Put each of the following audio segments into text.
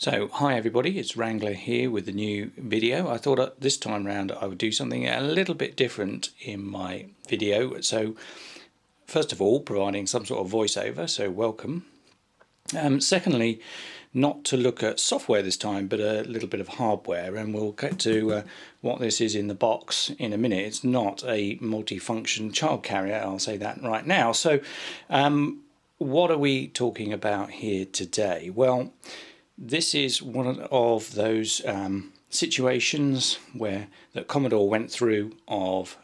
So hi everybody, it's Wrangler here with a new video. I thought this time round I would do something a little bit different in my video. So first of all, providing some sort of voiceover, so welcome. Secondly, not to look at software this time, but a little bit of hardware, and we'll get to what this is in the box in a minute. It's not a multi-function child carrier, I'll say that right now. So what are we talking about here today? Well, this is one of those situations where that Commodore went through of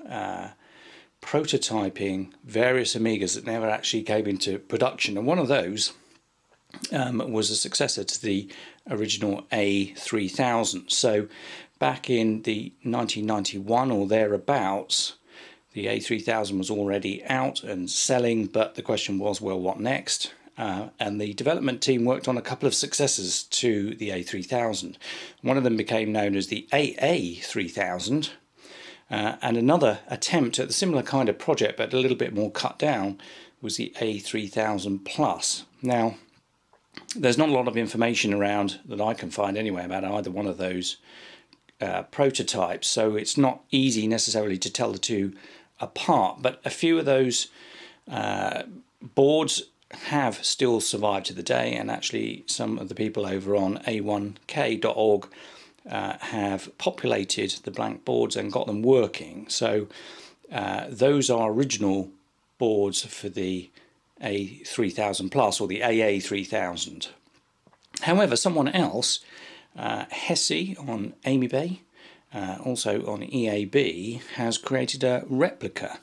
prototyping various Amigas that never actually came into production, and one of those was a successor to the original A3000. So back in the 1991 or thereabouts, the A3000 was already out and selling, but the question was, well, what next? And the development team worked on a couple of successors to the A3000. One of them became known as the AA3000, and another attempt at the similar kind of project, but a little bit more cut down, was the A3000 Plus. Now, there's not a lot of information around that I can find anyway about either one of those prototypes, so it's not easy necessarily to tell the two apart, but a few of those boards have still survived to the day, and actually some of the people over on a1k.org have populated the blank boards and got them working. So those are original boards for the A3000 Plus or the AA3000. However, someone else, Hese on Amiga, also on EAB, has created a replica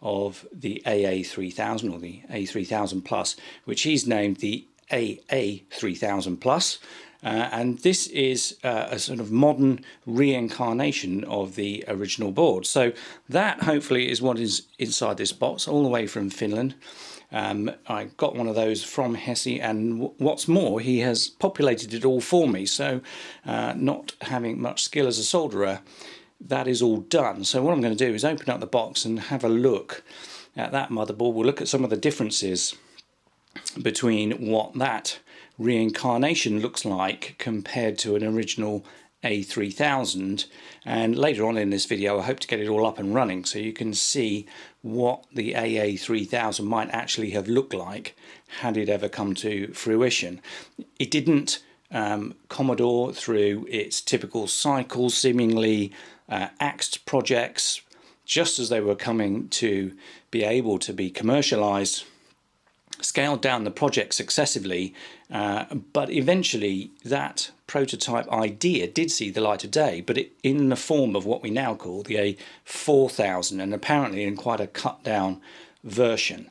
of the AA3000 or the A3000 Plus, which he's named the AA3000 Plus, and this is a sort of modern reincarnation of the original board. So that hopefully is what is inside this box, all the way from Finland. I got one of those from Hese, and what's more, he has populated it all for me, so not having much skill as a solderer, that is all done. So what I'm going to do is open up the box and have a look at that motherboard. We'll look at some of the differences between what that reincarnation looks like compared to an original A3000, and later on in this video I hope to get it all up and running so you can see what the AA3000 might actually have looked like had it ever come to fruition. It didn't. Commodore, through its typical cycle, seemingly axed projects just as they were coming to be able to be commercialized, scaled down the project successively, but eventually that prototype idea did see the light of day, but in the form of what we now call the A4000, and apparently in quite a cut down version.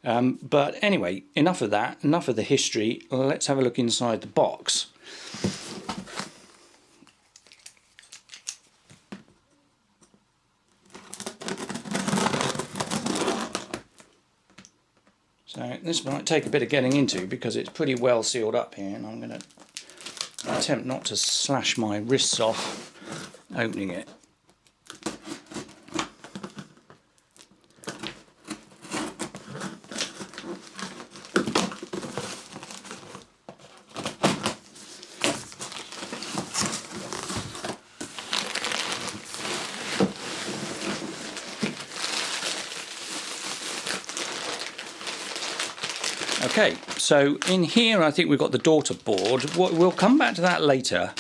But anyway, enough of that, enough of the history. Let's have a look inside the box. So this might take a bit of getting into because it's pretty well sealed up here, and I'm going to attempt not to slash my wrists off opening it. Okay, so in here I think we've got the Daughterboard. We'll come back to that later,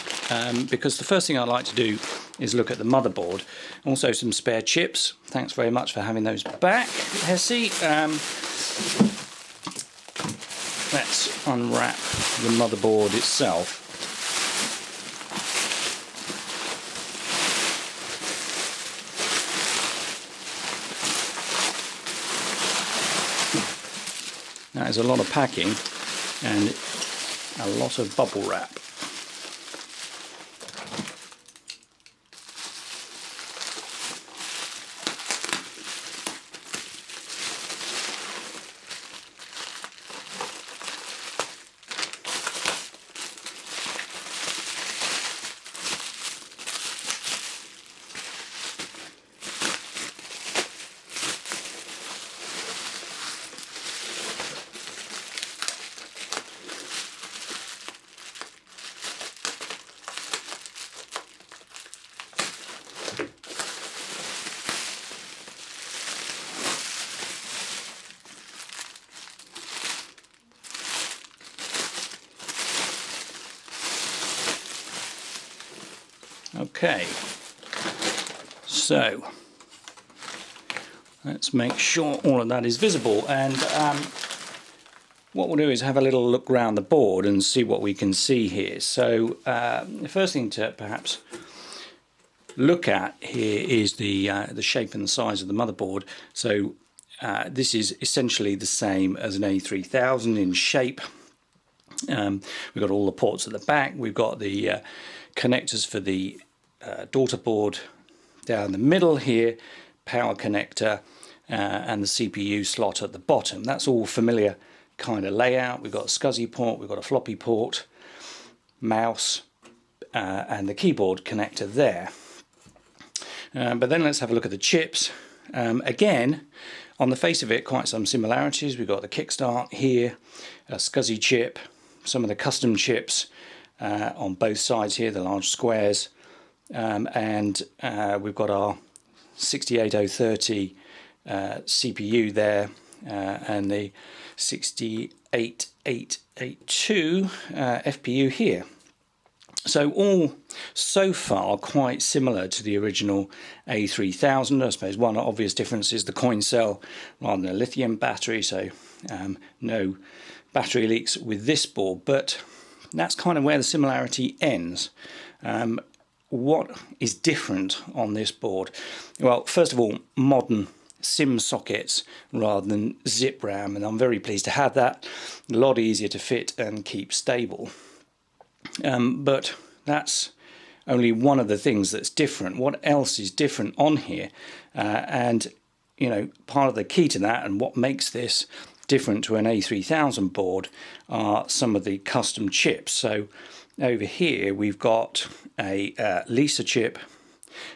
because the first thing I'd like to do is look at the motherboard. Also some spare chips. Thanks very much for having those back, Hese. Let's unwrap the motherboard itself. That is a lot of packing and a lot of bubble wrap. Okay, so let's make sure all of that is visible, and what we'll do is have a little look around the board and see what we can see here. So the first thing to perhaps look at here is the shape and the size of the motherboard. So this is essentially the same as an A3000 in shape. We've got all the ports at the back. We've got the connectors for the Daughterboard down the middle here, power connector, and the CPU slot at the bottom. That's all familiar kind of layout. We've got a SCSI port, we've got a floppy port, mouse, and the keyboard connector there. But then let's have a look at the chips. Again, on the face of it, quite some similarities. We've got the kickstart here, a SCSI chip, some of the custom chips on both sides here, the large squares, and we've got our 68030 CPU there, and the 68882 FPU here. So all so far quite similar to the original A3000. I suppose one obvious difference is the coin cell rather than a lithium battery, so no battery leaks with this board, but that's kind of where the similarity ends. What is different on this board? Well, first of all, modern SIM sockets rather than zip RAM, and I'm very pleased to have that. A lot easier to fit and keep stable. But that's only one of the things that's different. What else is different on here? And you know, part of the key to that and what makes this different to an A3000 board are some of the custom chips. So over here we've got a Lisa chip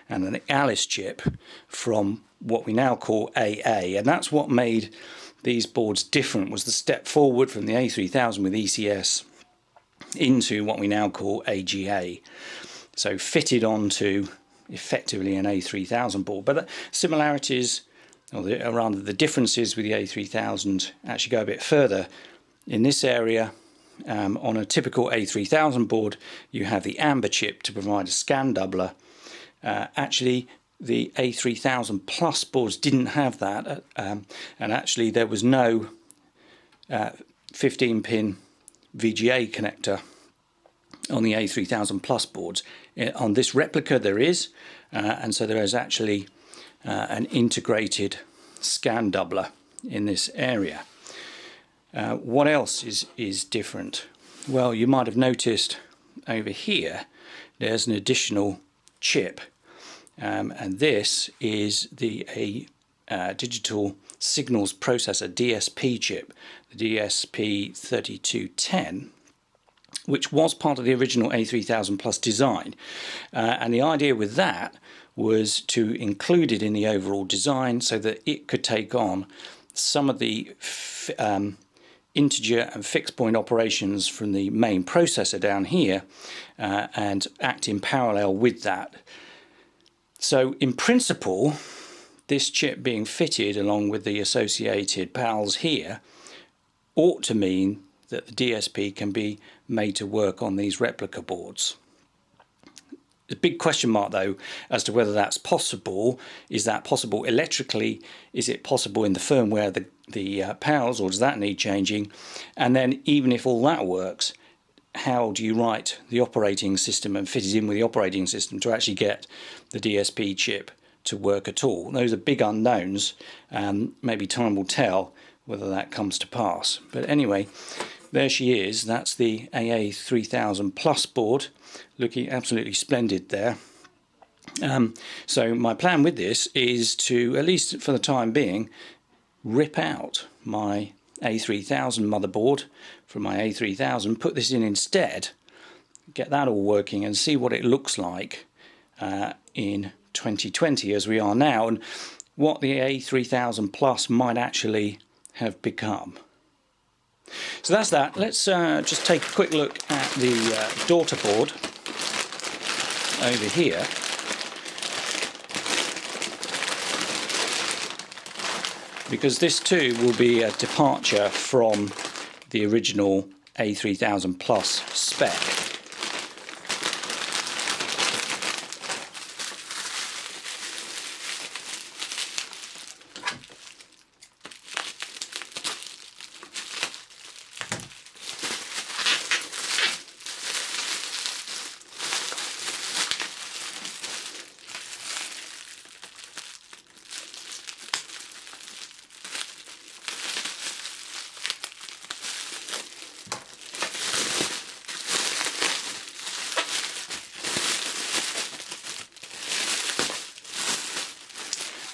and an Alice chip from what we now call AA, and that's what made these boards different, was the step forward from the A3000 with ECS into what we now call AGA, so fitted onto effectively an A3000 board. But the similarities, or rather the differences with the A3000 actually go a bit further in this area. On a typical A3000 board you have the Amber chip to provide a scan doubler. Actually the A3000 Plus boards didn't have that, and actually there was no 15-pin VGA connector on the A3000 Plus boards. On this replica there is, and so there is actually an integrated scan doubler in this area. What else is different? Well, you might have noticed over here there's an additional chip, and this is a digital signals processor DSP chip, the DSP3210, which was part of the original A3000 Plus design, and the idea with that was to include it in the overall design so that it could take on some of the integer and fixed point operations from the main processor down here, and act in parallel with that. So in principle, this chip being fitted along with the associated PALs here ought to mean that the DSP can be made to work on these replica boards. The big question mark though as to whether that's possible. Is that possible electrically? Is it possible in the firmware, the PALs, or does that need changing? And then even if all that works, how do you write the operating system and fit it in with the operating system to actually get the DSP chip to work at all? Those are big unknowns. Maybe time will tell whether that comes to pass. But anyway, there she is. That's the AA3000 Plus board, looking absolutely splendid there. So my plan with this is to, at least for the time being, rip out my A3000 motherboard from my A3000, put this in instead, get that all working and see what it looks like in 2020 as we are now, and what the A3000 Plus might actually have become. So that's that. Let's just take a quick look at the Daughterboard over here. Because this too will be a departure from the original A3000 Plus spec.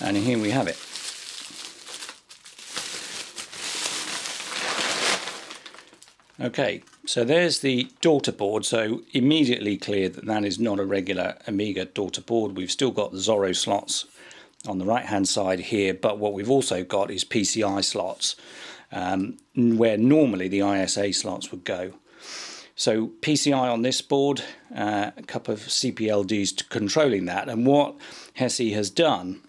And here we have it. Okay, so there's the Daughterboard, so immediately clear that that is not a regular Amiga Daughterboard. We've still got the Zorro slots on the right hand side here, but what we've also got is PCI slots, where normally the ISA slots would go. So PCI on this board, a couple of CPLDs controlling that, and what Hese has done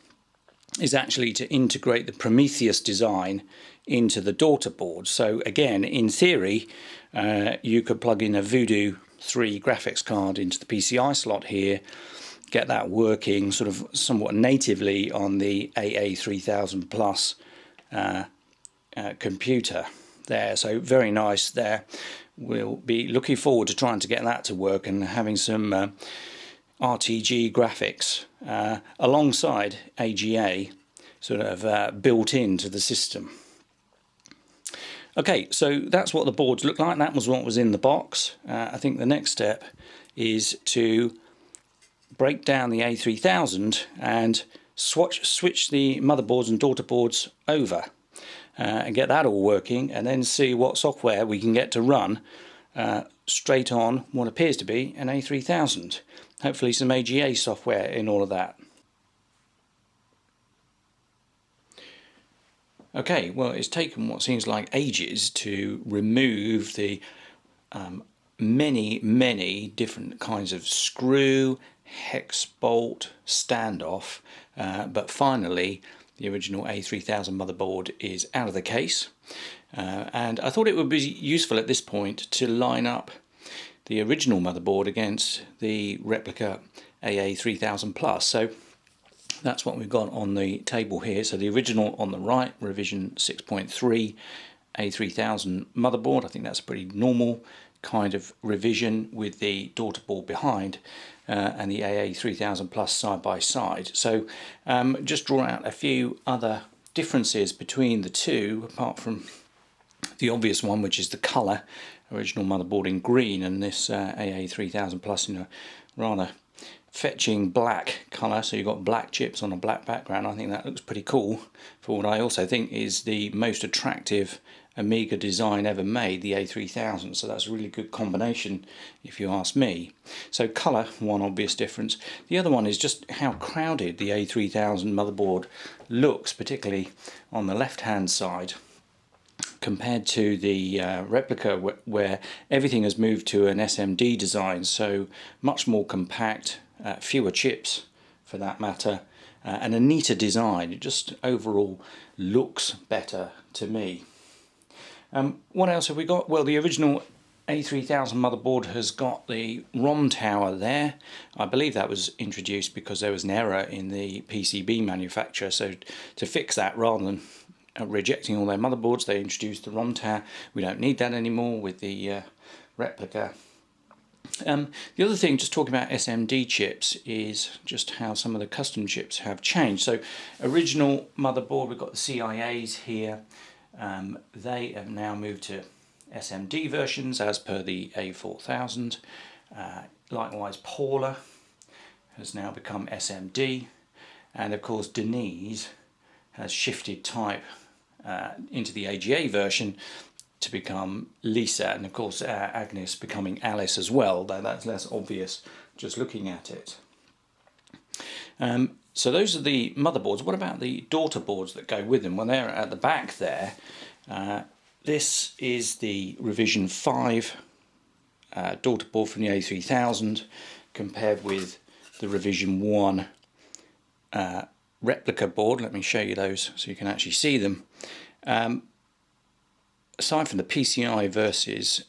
is actually to integrate the Prometheus design into the Daughterboard. So again, in theory, you could plug in a Voodoo 3 graphics card into the PCI slot here, get that working sort of somewhat natively on the AA3000 Plus computer there. So very nice there. We'll be looking forward to trying to get that to work and having some RTG graphics alongside AGA sort of built into the system. Okay, so that's what the boards look like. That was what was in the box. I think the next step is to break down the A3000 and switch the motherboards and Daughterboards over and get that all working, and then see what software we can get to run straight on what appears to be an A3000. Hopefully some AGA software in all of that. Okay, well, it's taken what seems like ages to remove the many different kinds of screw, hex bolt, standoff, but finally the original A3000 motherboard is out of the case, and I thought it would be useful at this point to line up the original motherboard against the replica AA3000 Plus. So that's what we've got on the table here. So the original on the right, revision 6.3 A3000 motherboard. I think that's a pretty normal kind of revision with the Daughterboard behind, and the AA3000 Plus side by side. So just draw out a few other differences between the two, apart from the obvious one, which is the colour. Original motherboard in green, and this AA3000 Plus in a rather fetching black colour, so you've got black chips on a black background. I think that looks pretty cool for what I also think is the most attractive Amiga design ever made, the A3000, so that's a really good combination if you ask me. So colour, one obvious difference. The other one is just how crowded the A3000 motherboard looks, particularly on the left hand side, compared to the replica, where everything has moved to an SMD design, so much more compact, fewer chips for that matter, and a neater design. It just overall looks better to me. What else have we got? Well, the original A3000 motherboard has got the ROM tower there. I believe that was introduced because there was an error in the PCB manufacturer, so to fix that, rather than rejecting all their motherboards, they introduced the ROM tower. We don't need that anymore with the replica. The other thing, just talking about SMD chips, is just how some of the custom chips have changed. So original motherboard, we've got the CIAs here. They have now moved to SMD versions as per the A4000. Likewise, Paula has now become SMD, and of course Denise has shifted type into the AGA version to become Lisa, and of course Agnes becoming Alice as well, though that's less obvious just looking at it. So those are the motherboards. What about the Daughterboards that go with them? Well, they're at the back there. This is the revision 5 Daughterboard from the A3000 compared with the revision 1 replica board. Let me show you those so you can actually see them. Aside from the PCI versus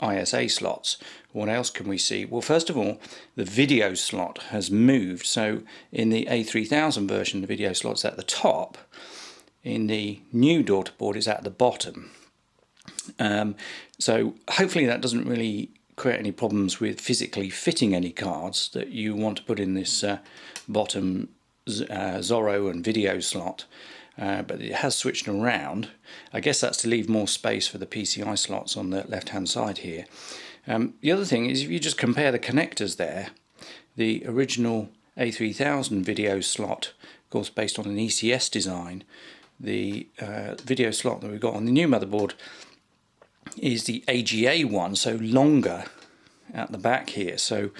ISA slots, what else can we see? Well, first of all, the video slot has moved. So in the A3000 version, the video slot's at the top. In the new Daughterboard, it's at the bottom. So hopefully that doesn't really create any problems with physically fitting any cards that you want to put in this bottom Zorro and video slot. But it has switched around. I guess that's to leave more space for the PCI slots on the left hand side here. The other thing is, if you just compare the connectors there, the original A3000 video slot course based on an ECS design. The video slot that we've got on the new motherboard is the AGA one, so longer at the back here. So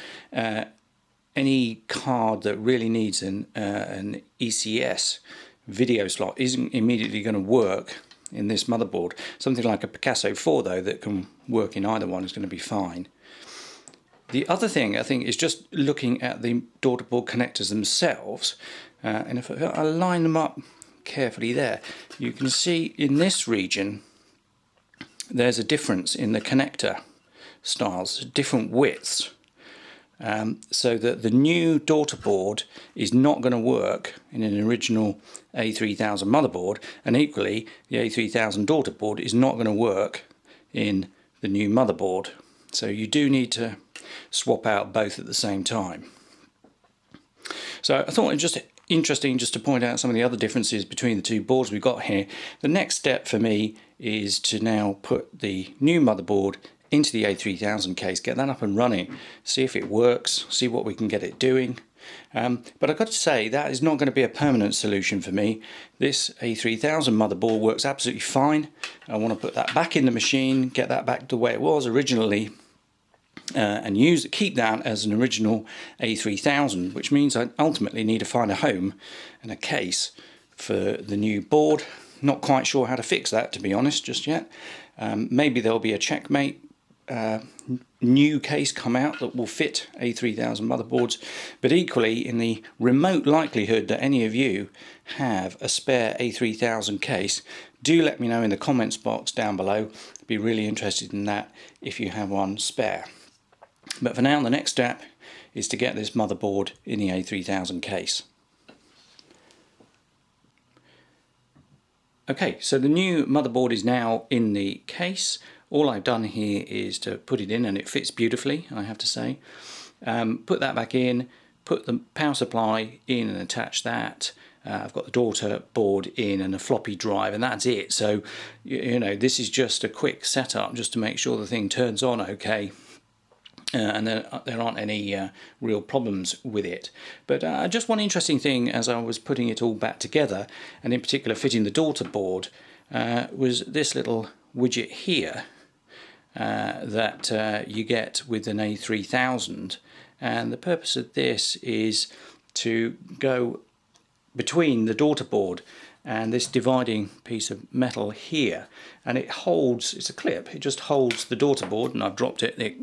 any card that really needs an ECS video slot isn't immediately going to work in this motherboard. Something like a Picasso 4 though that can work in either one is going to be fine. The other thing I think is just looking at the daughterboard connectors themselves, and if I line them up carefully there, you can see in this region there's a difference in the connector styles, different widths, so that the new daughterboard is not going to work in an original A3000 motherboard, and equally the A3000 daughterboard is not going to work in the new motherboard. So you do need to swap out both at the same time. So I thought it was just interesting just to point out some of the other differences between the two boards we've got here. The next step for me is to now put the new motherboard into the A3000 case, get that up and running, see if it works, see what we can get it doing. But I've got to say that is not going to be a permanent solution for me. This A3000 motherboard works absolutely fine. I want to put that back in the machine, get that back to the way it was originally, and keep that as an original A3000, which means I ultimately need to find a home and a case for the new board. Not quite sure how to fix that, to be honest, just yet. Maybe there'll be a Checkmate new case come out that will fit A3000 motherboards, but equally, in the remote likelihood that any of you have a spare A3000 case, do let me know in the comments box down below. I'd be really interested in that if you have one spare. But for now, the next step is to get this motherboard in the A3000 case. Okay, so the new motherboard is now in the case. All I've done here is to put it in, and it fits beautifully, I have to say. Put that back in, put the power supply in and attach that. I've got the Daughterboard in and a floppy drive, and that's it. So, you know, this is just a quick setup just to make sure the thing turns on okay. And there aren't any real problems with it. But just one interesting thing as I was putting it all back together, and in particular fitting the Daughterboard, was this little widget here that you get with an A3000. And the purpose of this is to go between the Daughterboard and this dividing piece of metal here. And it holds, it's a clip, it just holds the Daughterboard, and I've dropped it. It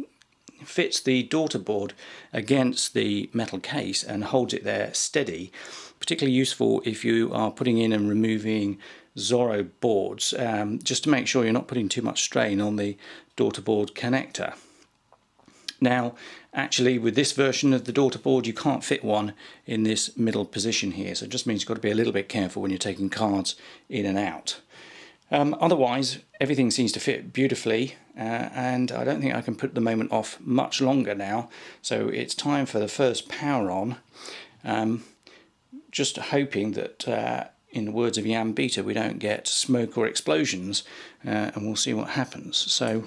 fits the Daughterboard against the metal case and holds it there steady. Particularly useful if you are putting in and removing Zorro boards, just to make sure you're not putting too much strain on the Daughterboard connector. Now, actually, with this version of the Daughterboard, you can't fit one in this middle position here, so it just means you've got to be a little bit careful when you're taking cards in and out. Otherwise, everything seems to fit beautifully, and I don't think I can put the moment off much longer now. So it's time for the first power on. Just hoping that, in the words of Jan Beta, we don't get smoke or explosions, and we'll see what happens. So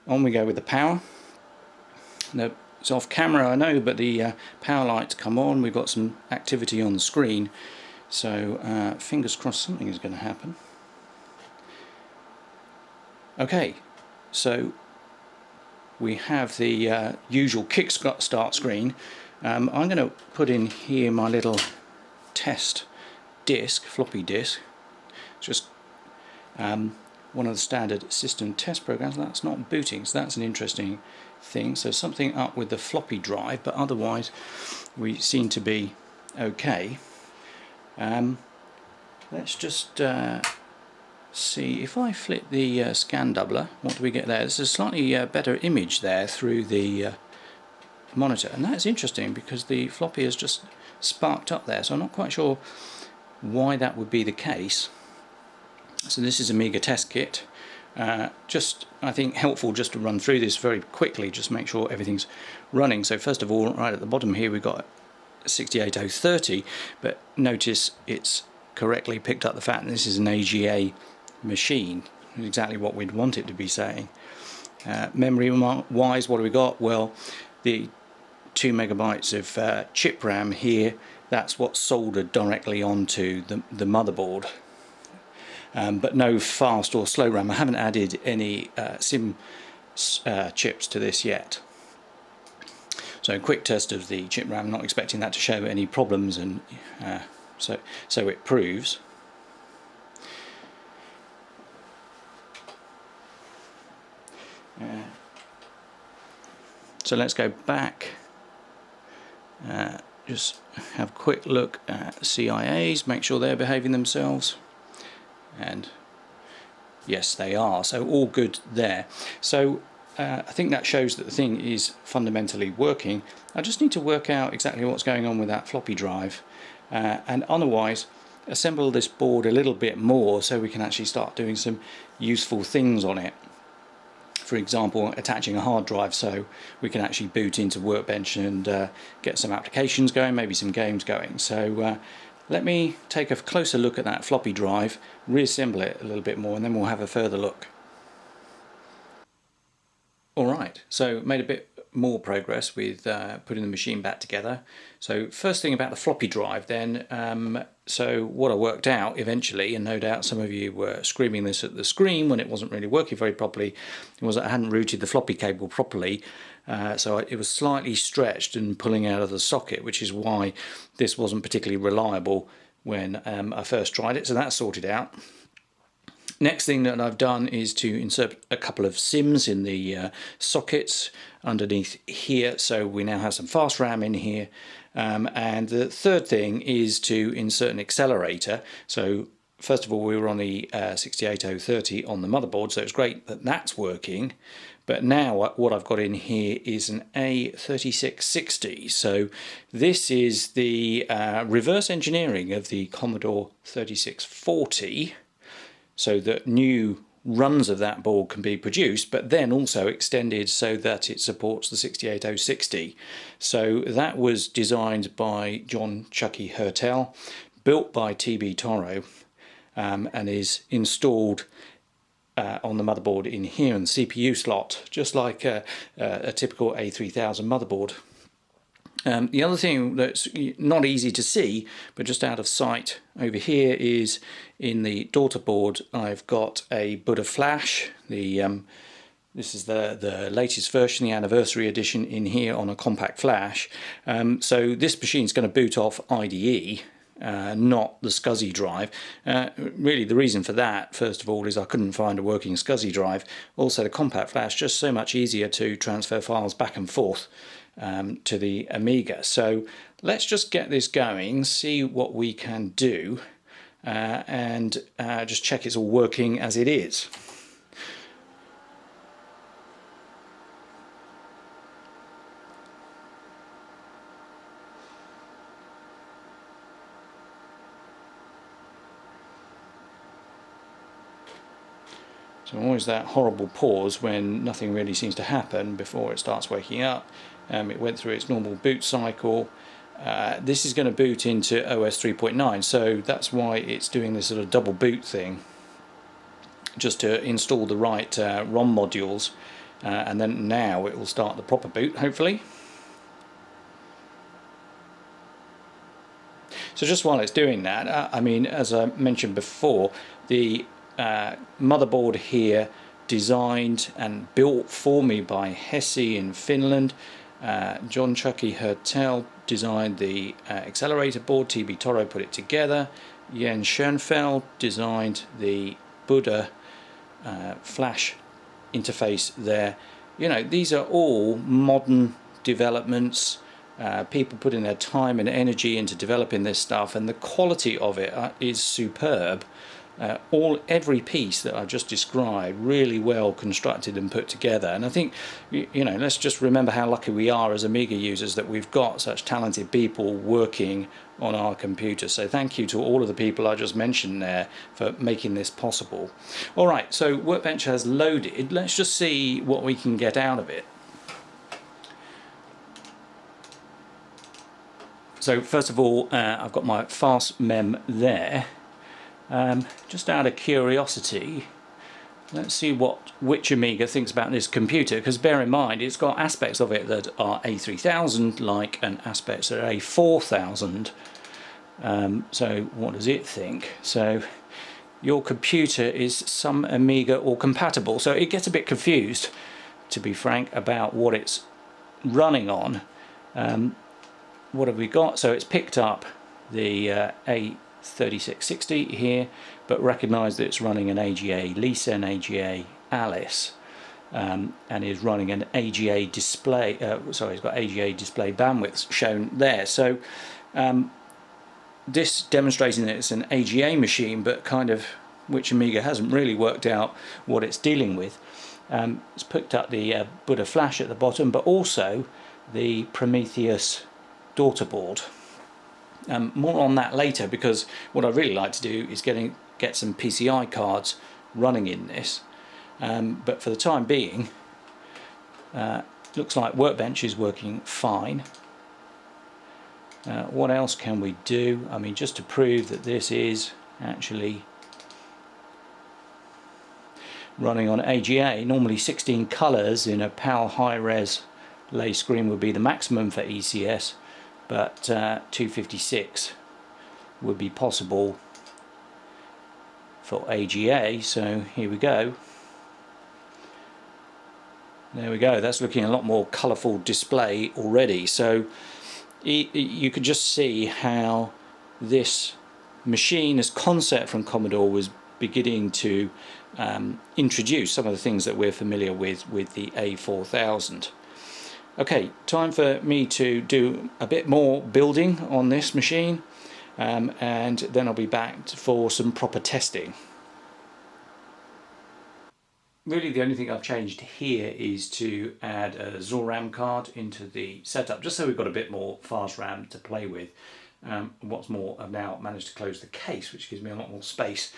on we go with the power. Now, it's off camera, I know, but the power lights come on. We've got some activity on the screen, so fingers crossed something is going to happen. Okay, so we have the usual kickstart screen. I'm going to put in here my little test disk, floppy disk. It's just one of the standard system test programs. That's not booting, so that's an interesting thing. So something up with the floppy drive, but otherwise we seem to be okay. Let's just see if I flip the scan doubler. What do we get there? There's a slightly better image there through the monitor, and that's interesting because the floppy has just sparked up there, so I'm not quite sure why that would be the case. So this is Amiga test kit. Just, I think, helpful just to run through this very quickly, just make sure everything's running. So first of all, right at the bottom here we've got 68030, but notice it's correctly picked up the fact that this is an AGA machine, exactly what we'd want it to be saying. Memory wise, what have we got? Well, the 2 megabytes of chip RAM here, that's what's soldered directly onto the motherboard. But no fast or slow RAM. I haven't added any SIM chips to this yet. So quick test of the chip RAM, not expecting that to show any problems, and so it proves. So let's go back, just have a quick look at CIAs, make sure they're behaving themselves, and yes they are, so all good there. So I think that shows that the thing is fundamentally working. I just need to work out exactly what's going on with that floppy drive, and otherwise assemble this board a little bit more so we can actually start doing some useful things on it. For example, attaching a hard drive so we can actually boot into Workbench and get some applications going, maybe some games going. So let me take a closer look at that floppy drive, reassemble it a little bit more, and then we'll have a further look. Alright, so made a bit more progress with putting the machine back together. So first thing about the floppy drive then, so what I worked out eventually, and no doubt some of you were screaming this at the screen when it wasn't really working very properly, was that I hadn't routed the floppy cable properly, so it was slightly stretched and pulling out of the socket, which is why this wasn't particularly reliable when I first tried it, so that's sorted out. Next thing that I've done is to insert a couple of SIMs in the sockets underneath here, so we now have some fast RAM in here. And the third thing is to insert an accelerator. So first of all, we were on the 68030 on the motherboard, so it's great that that's working. But now what I've got in here is an A3660. So this is the reverse engineering of the Commodore 3640. So that new runs of that board can be produced, but then also extended so that it supports the 68060. So that was designed by John Chucky Hertel, built by TB Toro, and is installed on the motherboard in here in the CPU slot, just like a typical A3000 motherboard. The other thing that's not easy to see, but just out of sight over here, is in the Daughterboard I've got a Buddha flash. This is the latest version, the anniversary edition, in here on a compact flash. So this machine's going to boot off IDE, not the SCSI drive. Really the reason for that, first of all, is I couldn't find a working SCSI drive. Also the compact flash, just so much easier to transfer files back and forth to the Amiga. So let's just get this going, see what we can do, and just check it's all working as it is. So always that horrible pause when nothing really seems to happen before it starts waking up. It went through its normal boot cycle. This is going to boot into OS 3.9, so that's why it's doing this sort of double boot thing, just to install the right ROM modules, and then now it will start the proper boot, hopefully. So just while it's doing that, I mean, as I mentioned before, the motherboard here, designed and built for me by Hese in Finland. John Chucky Hertel designed the accelerator board, TB Toro put it together, Jens Schoenfeld designed the Buddha flash interface there. You know, these are all modern developments, people putting their time and energy into developing this stuff, and the quality of it is superb. Every piece that I've just described, really well constructed and put together. And I think, you know, let's just remember how lucky we are as Amiga users that we've got such talented people working on our computer. So thank you to all of the people I just mentioned there for making this possible. Alright, so Workbench has loaded. Let's just see what we can get out of it. So first of all, I've got my fast mem there. Just out of curiosity, let's see which Amiga thinks about this computer, because bear in mind it's got aspects of it that are A3000 like and aspects that are A4000 So what does it think? So your computer is some Amiga or compatible, so it gets a bit confused, to be frank, about what it's running on. What have we got? So it's picked up the A3660 here, but recognised that it's running an AGA Lisa and AGA Alice, and is running an AGA display. Sorry, it's got AGA display bandwidths shown there. So this demonstrating that it's an AGA machine, but kind of which Amiga hasn't really worked out what it's dealing with. It's picked up the Buddha flash at the bottom, but also the Prometheus Daughterboard. More on that later, because what I'd really like to do is get some PCI cards running in this. But for the time being, looks like Workbench is working fine. What else can we do? I mean, just to prove that this is actually running on AGA, normally 16 colours in a PAL high-res lay screen would be the maximum for ECS, but 256 would be possible for AGA. So here we go. There we go. That's looking a lot more colourful display already. So you could just see how this machine, this concept from Commodore, was beginning to introduce some of the things that we're familiar with the A4000. Okay, time for me to do a bit more building on this machine, and then I'll be back for some proper testing. Really the only thing I've changed here is to add a ZORAM card into the setup, just so we've got a bit more fast RAM to play with. What's more, I've now managed to close the case, which gives me a lot more space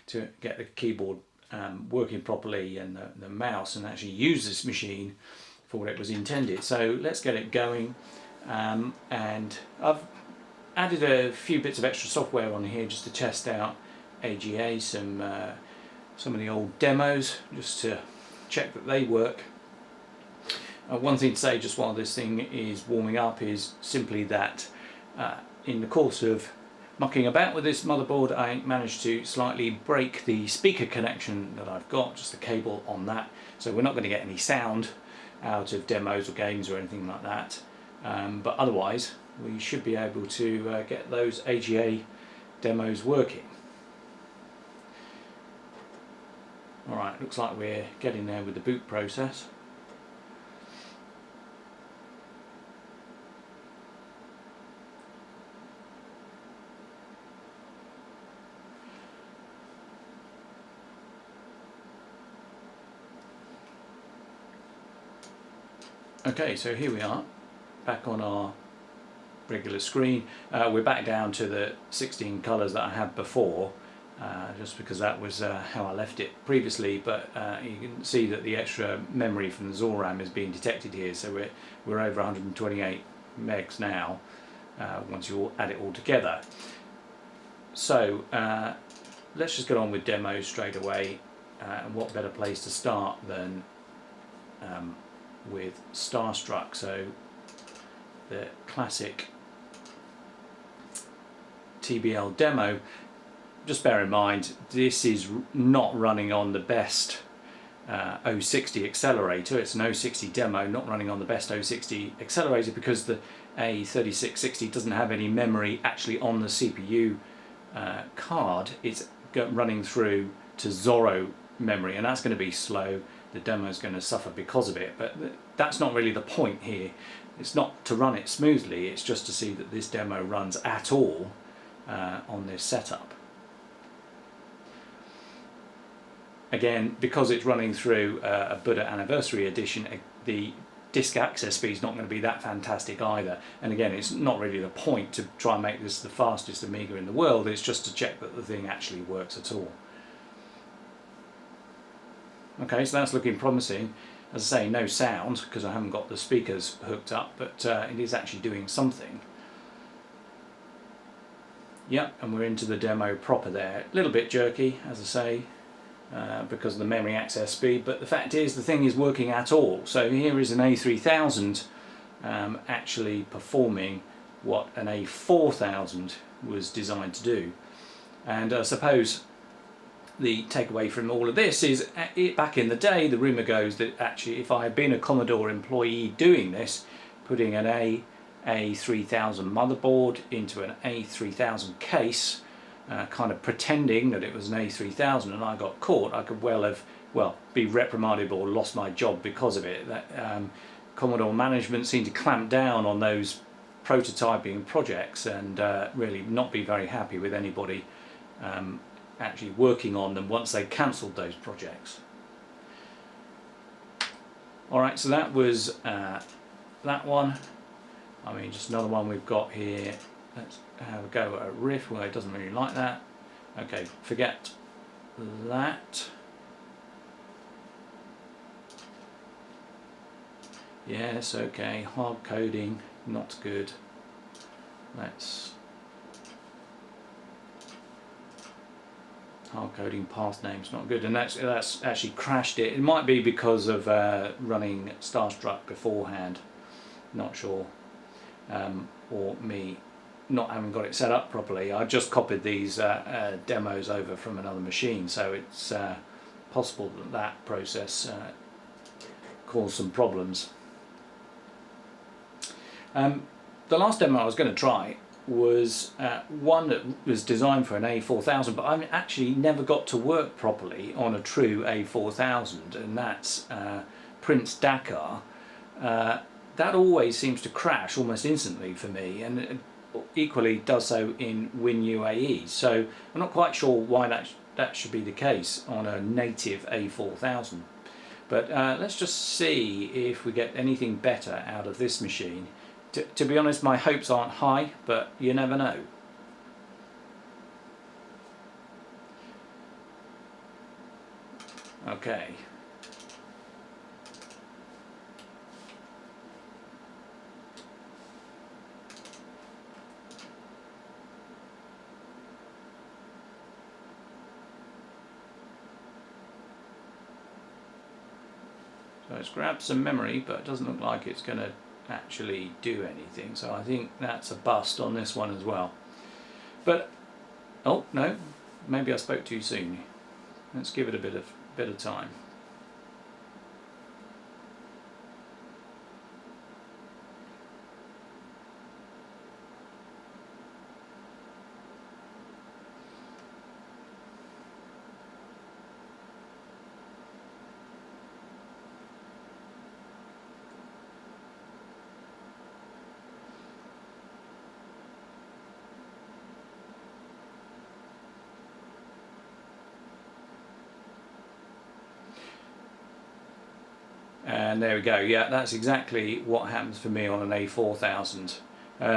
to get the keyboard working properly, and the mouse, and actually use this machine for what it was intended. So let's get it going, and I've added a few bits of extra software on here just to test out AGA, some of the old demos, just to check that they work. One thing to say just while this thing is warming up is simply that in the course of mucking about with this motherboard, I managed to slightly break the speaker connection that I've got, just the cable on that, so we're not going to get any sound out of demos or games or anything like that, but otherwise we should be able to get those AGA demos working. Alright, looks like we're getting there with the boot process. Okay, so here we are, back on our regular screen. We're back down to the 16 colours that I had before, just because that was how I left it previously, but you can see that the extra memory from the ZORAM is being detected here, so we're over 128 megs now, once you all add it all together. So let's just get on with demos straight away, and what better place to start than with Starstruck. So the classic TBL demo. Just bear in mind, this is not running on the best 060 accelerator. It's an 060 demo, not running on the best 060 accelerator, because the A3660 doesn't have any memory actually on the CPU card. It's running through to Zorro memory, and that's going to be slow. The demo is going to suffer because of it, but that's not really the point here. It's not to run it smoothly, it's just to see that this demo runs at all on this setup. Again, because it's running through a Buddha Anniversary Edition, the disk access speed is not going to be that fantastic either. And again, it's not really the point to try and make this the fastest Amiga in the world, it's just to check that the thing actually works at all. Okay, so that's looking promising. As I say, no sound because I haven't got the speakers hooked up, but it is actually doing something. Yep, and we're into the demo proper there. A little bit jerky, as I say, because of the memory access speed, but the fact is the thing is working at all. So here is an A3000 actually performing what an A4000 was designed to do. And I suppose the takeaway from all of this is, back in the day, the rumour goes that actually if I had been a Commodore employee doing this, putting an AA3000 motherboard into an A3000 case, kind of pretending that it was an A3000, and I got caught, I could well have, be reprimanded or lost my job because of it. That Commodore management seemed to clamp down on those prototyping projects and really not be very happy with anybody actually working on them once they cancelled those projects. Alright, so that was that one. I mean, just another one we've got here. Let's have a go at a riff. Well, it doesn't really like that. Okay, forget that. Yes, okay, hard coding, not good. Let's hard coding path names, not good, and that's actually crashed it. It might be because of running Starstruck beforehand, not sure, or me not having got it set up properly. I just copied these demos over from another machine, so it's possible that that process caused some problems. The last demo I was going to try was one that was designed for an A4000, but I actually never got to work properly on a true A4000, and that's Prince Dakar. That always seems to crash almost instantly for me, and it equally does so in WinUAE, so I'm not quite sure why that should be the case on a native A4000. But let's just see if we get anything better out of this machine. To be honest, my hopes aren't high, but you never know. Okay. So it's grabbed some memory, but it doesn't look like it's going to actually do anything, so I think that's a bust on this one as well. But oh no, maybe I spoke too soon. Let's give it a bit of time. And there we go. Yeah, that's exactly what happens for me on an A4000.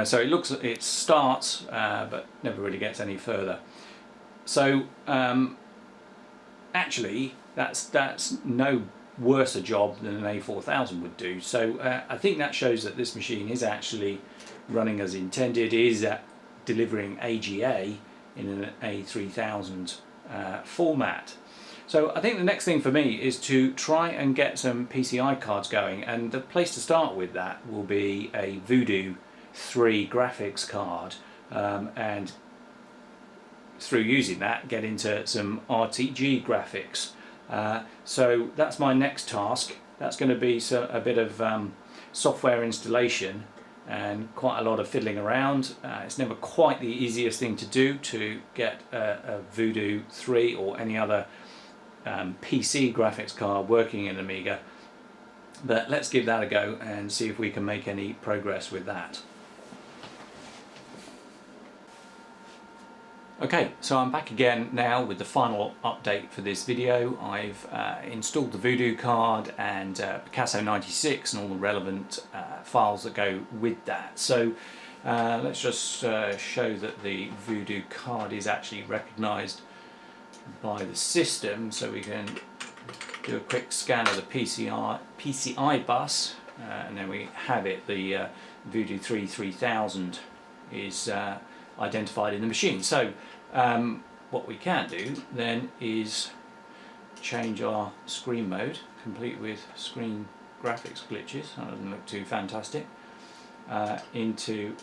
So it starts, but never really gets any further. So actually, that's no worse a job than an A4000 would do. So I think that shows that this machine is actually running as intended, is delivering AGA in an A3000 format. So I think the next thing for me is to try and get some PCI cards going, and the place to start with that will be a Voodoo 3 graphics card, and through using that get into some RTG graphics. So that's my next task. That's going to be a bit of software installation and quite a lot of fiddling around. It's never quite the easiest thing to do to get a Voodoo 3 or any other PC graphics card working in Amiga, but let's give that a go and see if we can make any progress with that. Okay, so I'm back again now with the final update for this video. I've installed the Voodoo card and Picasso 96 and all the relevant files that go with that. So let's just show that the Voodoo card is actually recognised by the system, so we can do a quick scan of the PCI bus, and then we have it. The Voodoo 3000 is identified in the machine. So what we can do then is change our screen mode, complete with screen graphics glitches, that doesn't look too fantastic, into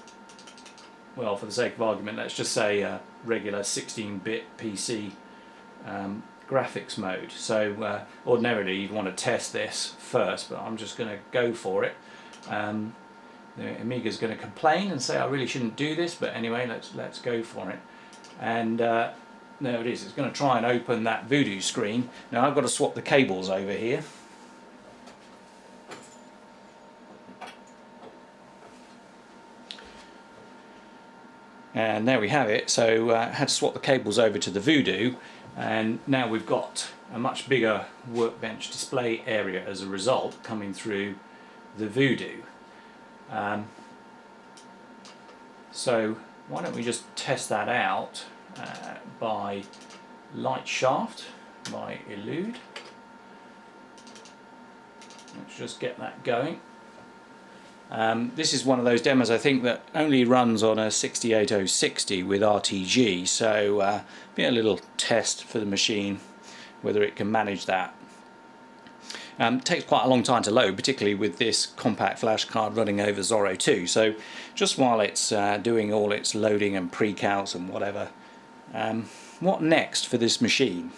well, for the sake of argument, let's just say a regular 16-bit PC graphics mode. So ordinarily you'd want to test this first, but I'm just going to go for it. The Amiga's going to complain and say I really shouldn't do this, but anyway, let's go for it. And there it is. It's going to try and open that Voodoo screen. Now I've got to swap the cables over here. And there we have it. So I had to swap the cables over to the Voodoo, and now we've got a much bigger workbench display area as a result coming through the Voodoo. So why don't we just test that out by light shaft, by elude. Let's just get that going. This is one of those demos I think that only runs on a 68060 with RTG, so be a little test for the machine whether it can manage that. Takes quite a long time to load, particularly with this compact flash card running over Zorro 2, so just while it's doing all its loading and pre-calcs and whatever, what next for this machine?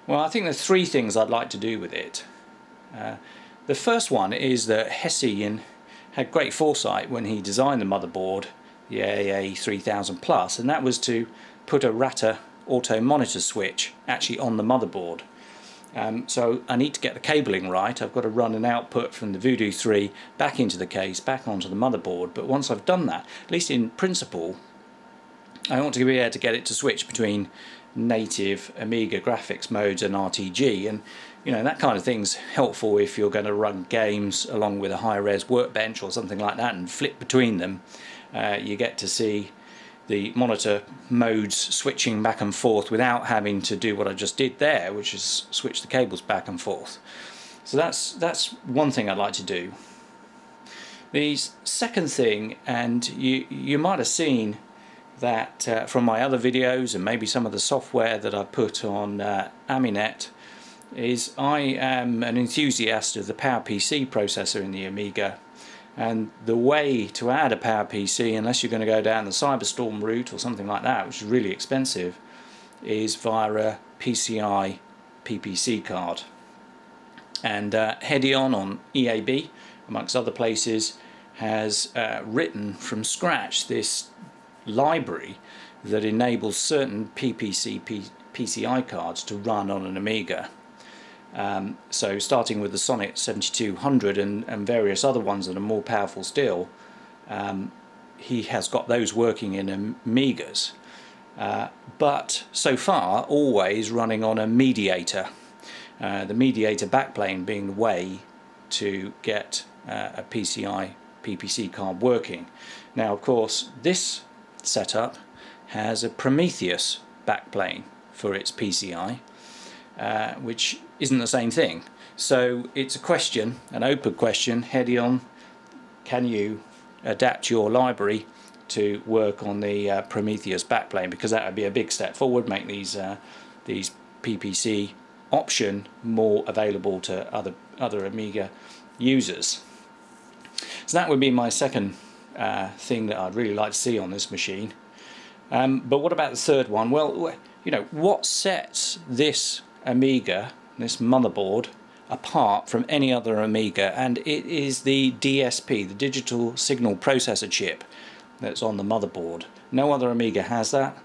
Well, I think there's three things I'd like to do with it. The first one is that Hese had great foresight when he designed the motherboard, the AA3000 Plus, and that was to put a Ratter auto monitor switch actually on the motherboard. So I need to get the cabling right. I've got to run an output from the Voodoo 3 back into the case, back onto the motherboard, but once I've done that, at least in principle, I want to be able to get it to switch between native Amiga graphics modes and RTG, and you know, that kind of thing's helpful if you're going to run games along with a high-res workbench or something like that and flip between them. You get to see the monitor modes switching back and forth without having to do what I just did there, which is switch the cables back and forth. So that's one thing I'd like to do. The second thing, and you might have seen that from my other videos and maybe some of the software that I put on Aminet, is I am an enthusiast of the PowerPC processor in the Amiga, and the way to add a PowerPC, unless you're going to go down the Cyberstorm route or something like that, which is really expensive, is via a PCI PPC card. And Hedeon on EAB, amongst other places, has written from scratch this library that enables certain PCI cards to run on an Amiga. So starting with the Sonnet 7200 and various other ones that are more powerful still, he has got those working in Amigas, but so far always running on a mediator, the mediator backplane being the way to get a PCI PPC card working. Now of course this setup has a Prometheus backplane for its PCI, which isn't the same thing. So it's a question, an open question. Hedeon, can you adapt your library to work on the Prometheus backplane? Because that would be a big step forward, make these PPC option more available to other Amiga users. So that would be my second thing that I'd really like to see on this machine. But what about the third one? Well, you know, what sets this Amiga, this motherboard, apart from any other Amiga? And it is the DSP, the digital signal processor chip, that's on the motherboard. No other Amiga has that.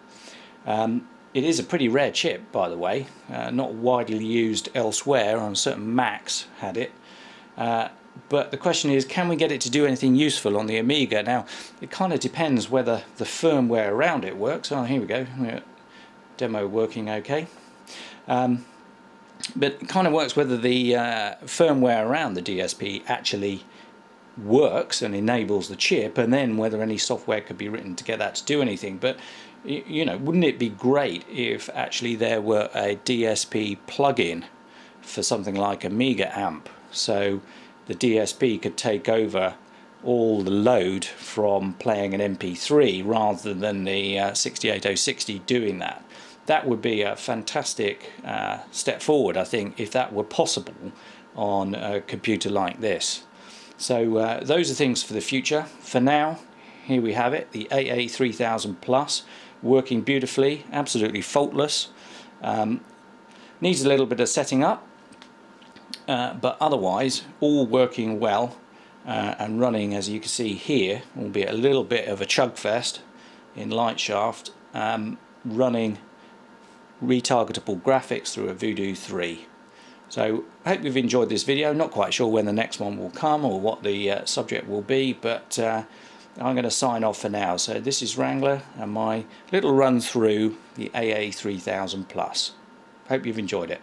It is a pretty rare chip, by the way, not widely used elsewhere. On certain Macs had it, but the question is, can we get it to do anything useful on the Amiga? Now it kind of depends whether the firmware around it works. Oh, here we go, demo working okay. But it kind of works whether the firmware around the DSP actually works and enables the chip, and then whether any software could be written to get that to do anything. But you know, wouldn't it be great if actually there were a DSP plugin for something like Amiga Amp, so the DSP could take over all the load from playing an MP3 rather than the 68060 doing that. That would be a fantastic step forward, I think, if that were possible on a computer like this. So those are things for the future. For now, here we have it, the AA3000 Plus, working beautifully, absolutely faultless. Needs a little bit of setting up, but otherwise all working well and running, as you can see here, albeit a little bit of a chug fest in Lightshaft, running retargetable graphics through a Voodoo 3. So I hope you've enjoyed this video. Not quite sure when the next one will come or what the subject will be, but I'm going to sign off for now. So this is Wrangler and my little run through the AA3000 Plus. Hope you've enjoyed it.